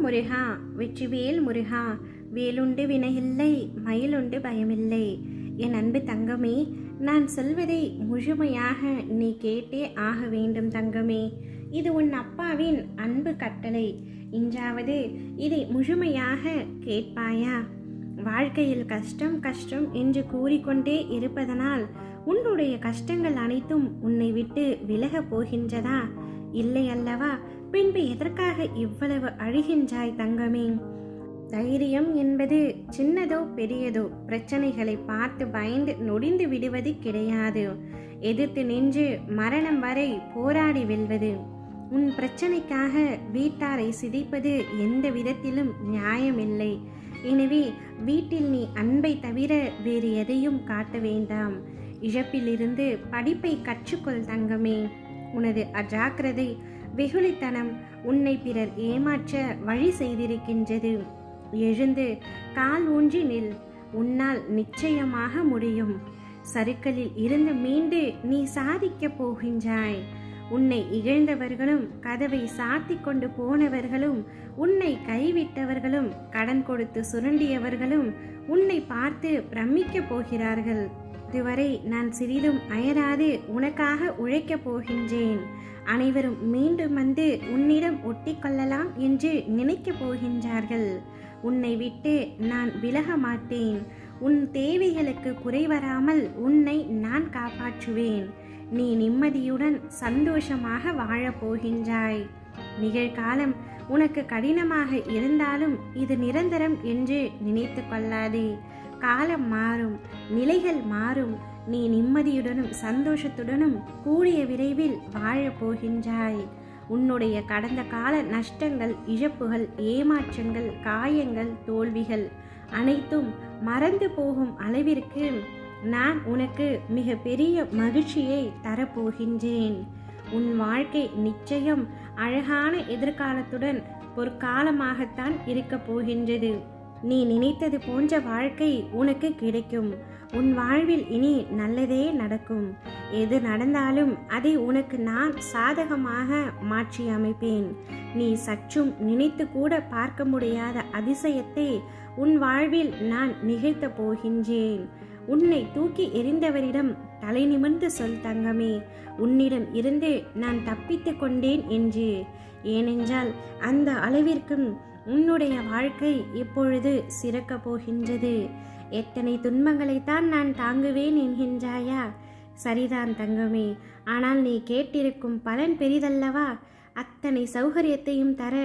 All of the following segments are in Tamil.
முருகா, வெற்றிவேல் முருகா. வேலுண்டு வினையில்லை, மயிலுண்டு பயமில்லை. என் அன்பு தங்கமே, நான் சொல்வதை முழுமையாக நீ கேட்டே ஆக வேண்டும் தங்கமே. இது உன் அப்பாவின் அன்பு கட்டளை. இன்றாவது இதை முழுமையாக கேட்பாயா? வாழ்க்கையில் கஷ்டம் கஷ்டம் என்று கூறிக்கொண்டே இருப்பதனால் உன்னுடைய கஷ்டங்கள் அனைத்தும் உன்னை விட்டு விலகப் போகின்றதா? இல்லை அல்லவா? பின்பு எதற்காக இவ்வளவு அழுகின்றாய் தங்கமே? தைரியம் என்பது சின்னதோ பெரியதோ பிரச்சனைகளை பார்த்து பயந்து நொடிந்து விடுவது கிடையாது. எதிர்த்து நின்று மரணம் வரை போராடி வெல்வது. உன் பிரச்சனைக்காக வீட்டாரை சிதைப்பது எந்த விதத்திலும் நியாயமில்லை. எனவே வீட்டில் நீ அன்பை தவிர வேறு எதையும் காட்ட வேண்டாம். இழப்பிலிருந்து படிப்பை கற்றுக்கொள் தங்கமே. உனது அஜாக்கிரதை, வெகுளித்தனம் உன்னை பிறர் ஏமாற்ற வழி செய்திருக்கின்றது. எழுந்து கால் ஊன்றி நில். உன்னால் நிச்சயமாக முடியும். சறுக்கலில் இருந்து மீண்டு நீ சாதிக்கப் போகின்றாய். உன்னை இகழ்ந்தவர்களும், கதவை சாத்தி கொண்டு போனவர்களும், உன்னை கைவிட்டவர்களும், கடன் கொடுத்து சுரண்டியவர்களும் உன்னை பார்த்து பிரமிக்கப் போகிறார்கள். இதுவரை நான் சிறிதும் அயராது உனக்காக உழைக்கப் போகின்றேன். அனைவரும் மீண்டும் வந்து உன்னிடம் ஒட்டி கொள்ளலாம் என்று நினைக்கப் போகின்றார்கள். உன்னை விட்டு நான் விலக மாட்டேன். உன் தேவைகளுக்கு குறைவராமல் உன்னை நான் காப்பாற்றுவேன். நீ நிம்மதியுடன் சந்தோஷமாக வாழப்போகின்றாய். நிகழ்காலம் உனக்கு கடினமாக இருந்தாலும் இது நிரந்தரம் என்று நினைத்து கொள்ளாதே. காலம் மாறும், நிலைகள் மாறும். நீ நிம்மதியுடனும் சந்தோஷத்துடனும் கூடிய விரைவில் வாழப்போகின்றாய். உன்னுடைய கடந்த கால நஷ்டங்கள், இழப்புகள், ஏமாற்றங்கள், காயங்கள், தோல்விகள் அனைத்தும் மறந்து போகும் அளவிற்கு நான் உனக்கு மிக பெரிய மகிழ்ச்சியை தரப்போகின்றேன். உன் வாழ்க்கை நிச்சயம் அழகான எதிர்காலத்துடன் பொற்காலமாகத்தான் இருக்கப் போகின்றது. நீ நினைத்தது போன்ற வாழ்க்கை உனக்கு கிடைக்கும். உன் வாழ்வில் இனி நல்லதே நடக்கும். எது நடந்தாலும் அதை உனக்கு நான் சாதகமாக மாற்றி அமைப்பேன். நீ சற்றும் நினைத்து கூட பார்க்க முடியாத அதிசயத்தை உன் வாழ்வில் நான் நிகழ்த்த போகின்றேன். உன்னை தூக்கி எறிந்தவரிடம் தலை நிமிர்ந்து சொல் தங்கமே, உன்னிடம் இருந்து நான் தப்பித்து கொண்டேன் என்று. ஏனென்றால் அந்த அளவிற்கும் உன்னுடைய வாழ்க்கை இப்பொழுது சிறக்கப் போகின்றது. எத்தனை துன்பங்களைத்தான் நான் தாங்குவேன் என்கின்றாயா? சரிதான் தங்கமே, ஆனால் நீ கேட்டிருக்கும் பலன் பெரிதல்லவா? அத்தனை சௌகரியத்தையும் தர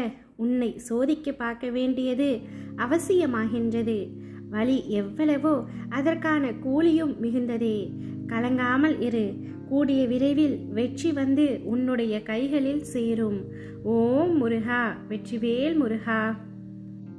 உன்னை சோதிக்க பார்க்க வேண்டியது அவசியமாகின்றது. வலி எவ்வளவோ அதற்கான கூலியும் மிகுந்ததே. கலங்காமல் இரு. கூடிய விரைவில் வெற்றி வந்து உன்னுடைய கைகளில் சேரும். ஓம் முருகா, வெற்றிவேல் முருகா.